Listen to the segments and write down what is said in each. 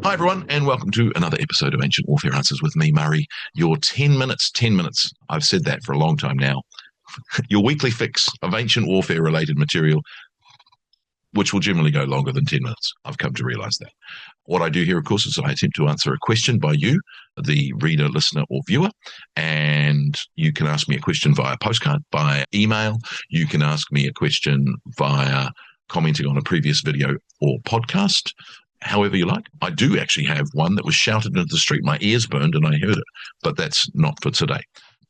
Hi, everyone, and welcome to another episode of Ancient Warfare Answers with me, Murray. Your 10 minutes, 10 minutes. I've said that for a long time now. Your weekly fix of ancient warfare related material, which will generally go longer than 10 minutes. I've come to realize that. What I do here, of course, is I attempt to answer a question by you, the reader, listener, or viewer. And you can ask me a question via postcard, by email. You can ask me a question via commenting on a previous video or podcast. However you like. I do actually have one that was shouted into the street. My ears burned and I heard it, but that's not for today.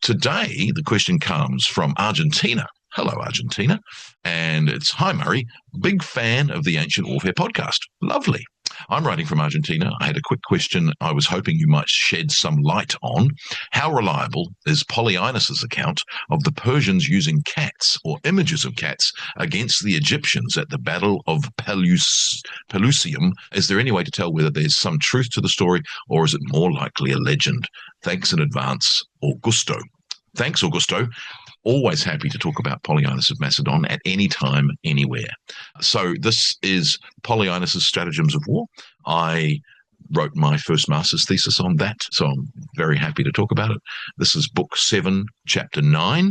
Today, the question comes from Argentina. Hello, Argentina. And it's, hi, Murray, big fan of the Ancient Warfare podcast. Lovely. I'm writing from Argentina. I had a quick question I was hoping you might shed some light on. How reliable is Polyaenus' account of the Persians using cats or images of cats against the Egyptians at the Battle of Pelusium? Is there any way to tell whether there's some truth to the story, or is it more likely a legend? Thanks in advance, Augusto. Thanks, Augusto. Always happy to talk about Polyaenus of Macedon at any time, anywhere. So this is Polyaenus' Stratagems of War. I wrote my first master's thesis on that, so I'm very happy to talk about it. This is book 7, chapter 9.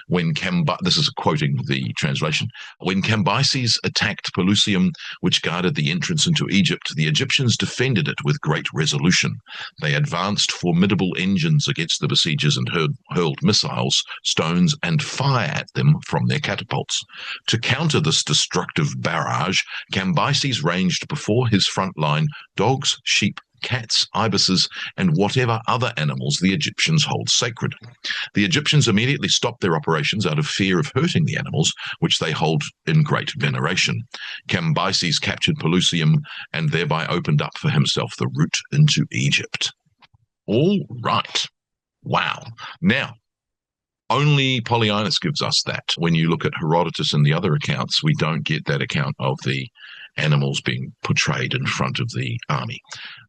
This is quoting the translation. When Cambyses attacked Pelusium, which guarded the entrance into Egypt, the Egyptians defended it with great resolution. They advanced formidable engines against the besiegers and hurled missiles, stones, and fire at them from their catapults. To counter this destructive barrage, Cambyses ranged before his front line dogs, sheep, cats, ibises, and whatever other animals the Egyptians hold sacred. The Egyptians immediately stopped their operations out of fear of hurting the animals, which they hold in great veneration. Cambyses captured Pelusium and thereby opened up for himself the route into Egypt. All right. Wow. Now, only Polyaenus gives us that. When you look at Herodotus and the other accounts, we don't get that account of the animals being portrayed in front of the army.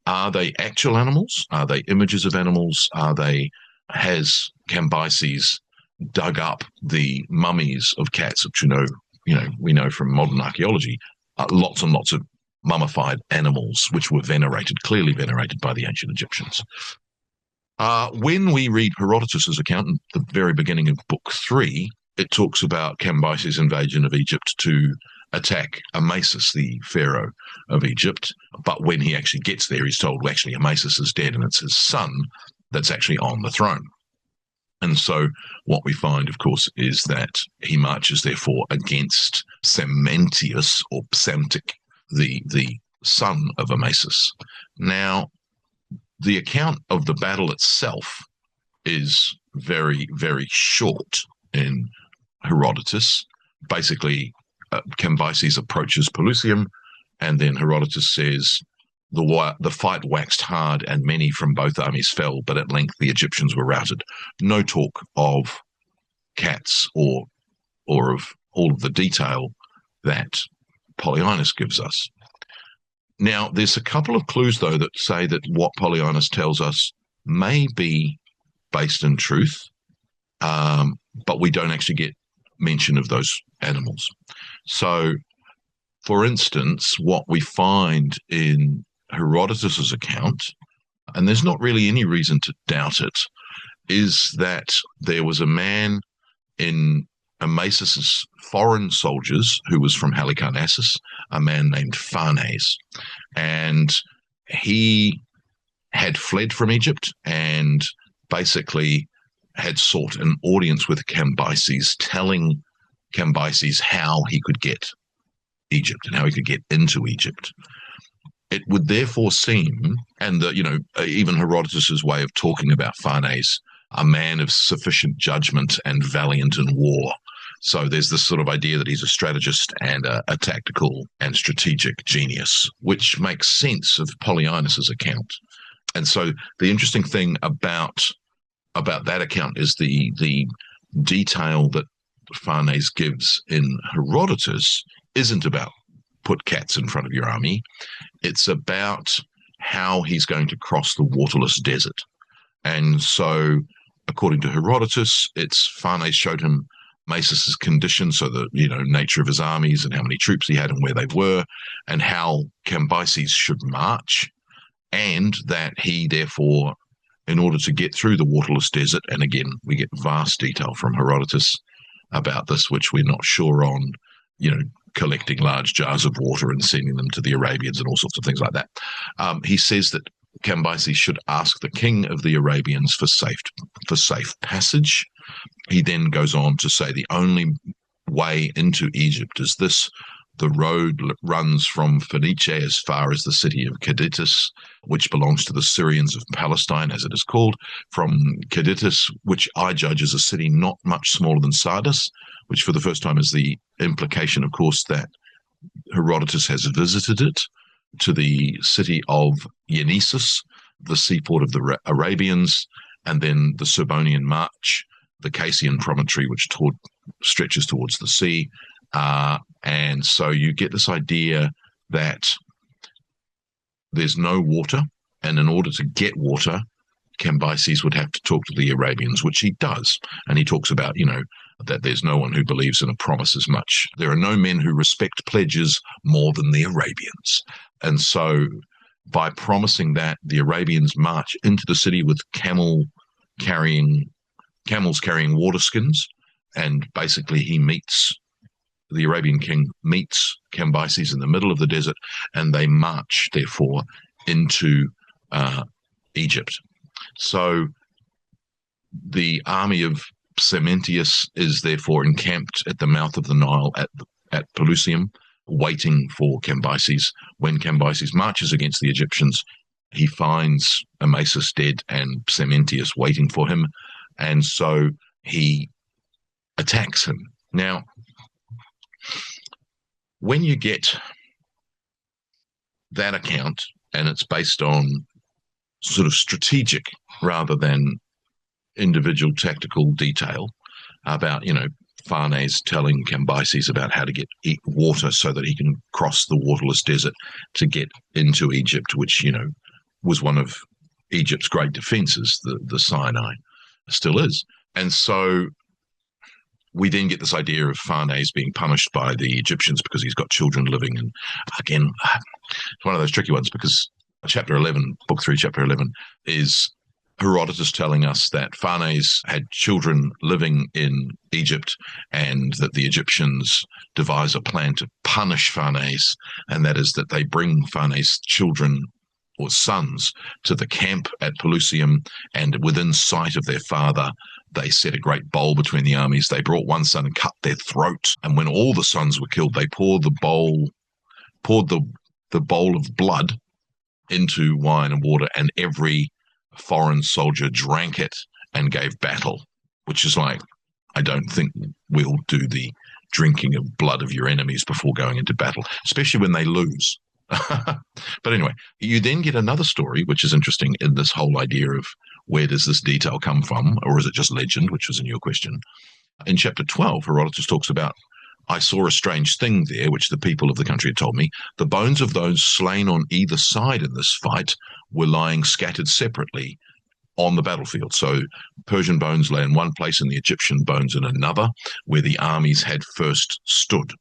Are they actual animals? Are they images of animals? Has Cambyses dug up the mummies of cats, which we know from modern archaeology, lots and lots of mummified animals which were clearly venerated by the ancient Egyptians. When we read Herodotus' account at the very beginning of book 3, it talks about Cambyses' invasion of Egypt to attack Amasis, the pharaoh of Egypt. But when he actually gets there, he's told, well, actually, Amasis is dead and it's his son that's actually on the throne. And so what we find, of course, is that he marches, therefore, against Psamentius, or Psamtik, the son of Amasis. Now, the account of the battle itself is very, very short in Herodotus. Basically, Cambyses approaches Pelusium, and then Herodotus says, the fight waxed hard and many from both armies fell, but at length the Egyptians were routed. No talk of cats or of all of the detail that Polyaenus gives us. Now, there's a couple of clues, though, that say that what Polyaenus tells us may be based in truth, but we don't actually get mention of those animals. So, for instance, what we find in Herodotus' account, and there's not really any reason to doubt it, is that there was a man in Amasis' foreign soldiers who was from Halicarnassus, a man named Pharnes, and he had fled from Egypt and basically had sought an audience with Cambyses, telling Cambyses how he could get Egypt and how he could get into Egypt. It would therefore seem, and even Herodotus' way of talking about Pharnes, a man of sufficient judgment and valiant in war. So there's this sort of idea that he's a strategist and a tactical and strategic genius, which makes sense of Polyaenus' account. And so the interesting thing about that account is the detail that Pharnes gives in Herodotus isn't about put cats in front of your army. It's about how he's going to cross the waterless desert. And so, according to Herodotus, Pharnes showed him Amasis' condition, so the nature of his armies and how many troops he had and where they were, and how Cambyses should march. and that he therefore, in order to get through the waterless desert, and again, we get vast detail from Herodotus about this, which we're not sure on, collecting large jars of water and sending them to the Arabians and all sorts of things like that. He says that Cambyses should ask the king of the Arabians for safe passage. He then goes on to say the only way into Egypt is this. The road runs from Phoenicia as far as the city of Caditus, which belongs to the Syrians of Palestine, as it is called, from Caditus, which I judge as a city not much smaller than Sardis, which for the first time is the implication, of course, that Herodotus has visited it, to the city of Ienesus, the seaport of the Arabians, and then the Serbonian March, the Cassian promontory, which stretches towards the sea. And so you get this idea that there's no water, and in order to get water, Cambyses would have to talk to the Arabians, which he does. And he talks about, that there's no one who believes in a promise as much. There are no men who respect pledges more than the Arabians. And so by promising that, the Arabians march into the city with camels carrying water skins, and basically the Arabian king meets Cambyses in the middle of the desert, and they march, therefore, into Egypt. So the army of Psammentius is therefore encamped at the mouth of the Nile at Pelusium, waiting for Cambyses. When Cambyses marches against the Egyptians, he finds Amasis dead and Psammentius waiting for him, and so he attacks him. Now, when you get that account, and it's based on sort of strategic rather than individual tactical detail about, Phanes telling Cambyses about how to get water so that he can cross the waterless desert to get into Egypt, which, was one of Egypt's great defenses, the Sinai still is. And so we then get this idea of Phanes being punished by the Egyptians because he's got children living. And again, it's one of those tricky ones, because book 3, chapter 11, is Herodotus telling us that Phanes had children living in Egypt, and that the Egyptians devise a plan to punish Phanes, and that is that they bring Phanes' children or sons to the camp at Pelusium, and within sight of their father, they set a great bowl between the armies. They brought one son and cut their throat, and when all the sons were killed, they poured the bowl of blood into wine and water, and every foreign soldier drank it and gave battle, which is like, I don't think we'll do the drinking of blood of your enemies before going into battle, especially when they lose. But anyway, you then get another story, which is interesting in this whole idea of where does this detail come from, or is it just legend, which was in your question. In chapter 12, Herodotus talks about, I saw a strange thing there, which the people of the country had told me. The bones of those slain on either side in this fight were lying scattered separately on the battlefield. So Persian bones lay in one place and the Egyptian bones in another, where the armies had first stood.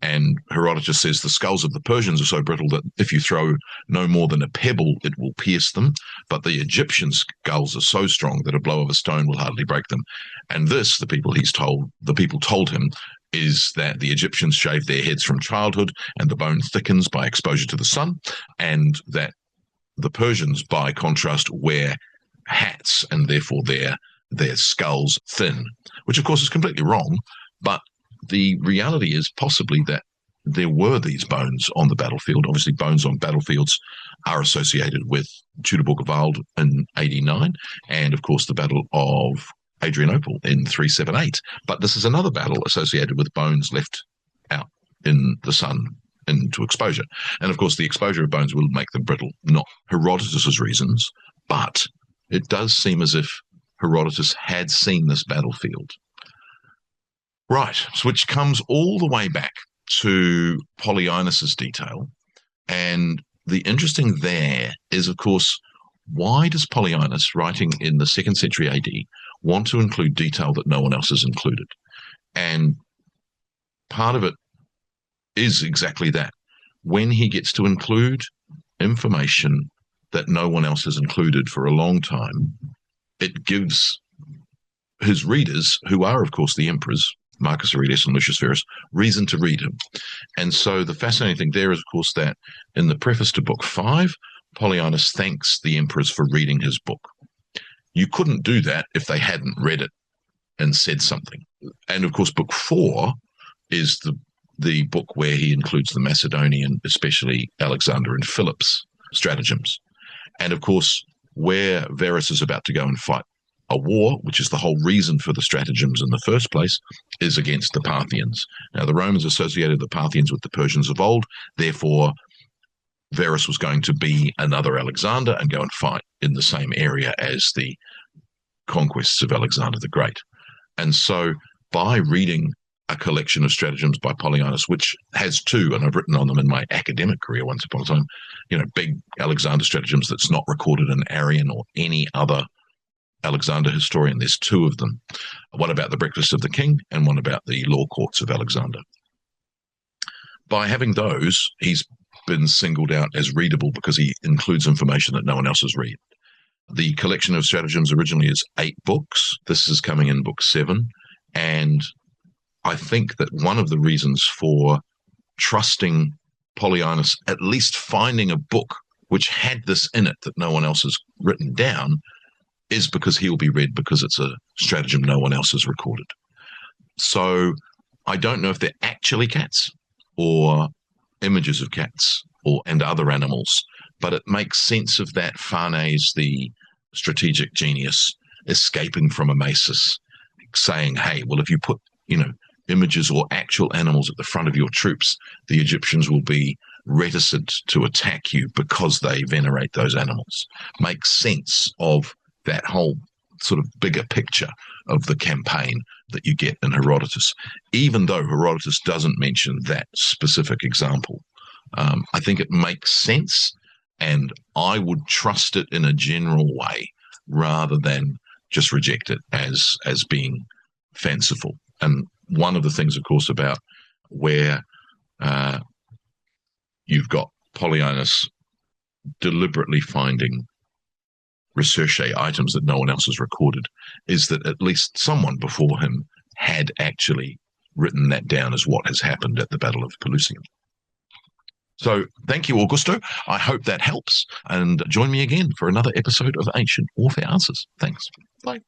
And Herodotus says the skulls of the Persians are so brittle that if you throw no more than a pebble, it will pierce them. But the Egyptian skulls are so strong that a blow of a stone will hardly break them. And this, the people told him, is that the Egyptians shave their heads from childhood and the bone thickens by exposure to the sun, and that the Persians, by contrast, wear hats and therefore their skulls thin, which of course is completely wrong. But the reality is possibly that there were these bones on the battlefield. Obviously, bones on battlefields are associated with Tudor-Borgwald in 89, and of course the Battle of Adrianople in 378. But this is another battle associated with bones left out in the sun into exposure. And of course, the exposure of bones will make them brittle, not Herodotus's reasons, but it does seem as if Herodotus had seen this battlefield. Right, which comes all the way back to Polyaenus's detail. And the interesting there is, of course, why does Polyaenus, writing in the 2nd century AD, want to include detail that no one else has included? And part of it is exactly that. When he gets to include information that no one else has included for a long time. It gives his readers, who are, of course, the emperors, Marcus Aurelius and Lucius Verus, reason to read him. And so the fascinating thing there is, of course, that in the preface to Book 5, Polyaenus thanks the emperors for reading his book. You couldn't do that if they hadn't read it and said something. And, of course, Book 4 is the book where he includes the Macedonian, especially Alexander and Philip's stratagems. And, of course, where Verus is about to go and fight a war, which is the whole reason for the stratagems in the first place, is against the Parthians. Now, the Romans associated the Parthians with the Persians of old. Therefore, Verus was going to be another Alexander and go and fight in the same area as the conquests of Alexander the Great. And so by reading a collection of stratagems by Polyaenus, which has two, and I've written on them in my academic career once upon a time, big Alexander stratagems that's not recorded in Arrian or any other Alexander historian. There's two of them. One about the breakfast of the king and one about the law courts of Alexander. By having those, he's been singled out as readable because he includes information that no one else has read. The collection of stratagems originally is 8 books. This is coming in book 7. And I think that one of the reasons for trusting Polyaenus, at least finding a book which had this in it that no one else has written down, is because he'll be read because it's a stratagem no one else has recorded. So I don't know if they're actually cats or images of cats and other animals, but it makes sense of that Phanes, the strategic genius, escaping from Amasis, saying, hey, well, if you put, images or actual animals at the front of your troops, the Egyptians will be reticent to attack you because they venerate those animals. Makes sense of that whole sort of bigger picture of the campaign that you get in Herodotus, even though Herodotus doesn't mention that specific example. I think it makes sense, and I would trust it in a general way rather than just reject it as being fanciful. And one of the things, of course, about where you've got Polyaenus deliberately finding recherche items that no one else has recorded is that at least someone before him had actually written that down as what has happened at the Battle of Pelusium. So thank you, Augusto. I hope that helps. And join me again for another episode of Ancient Warfare Answers. Thanks. Bye.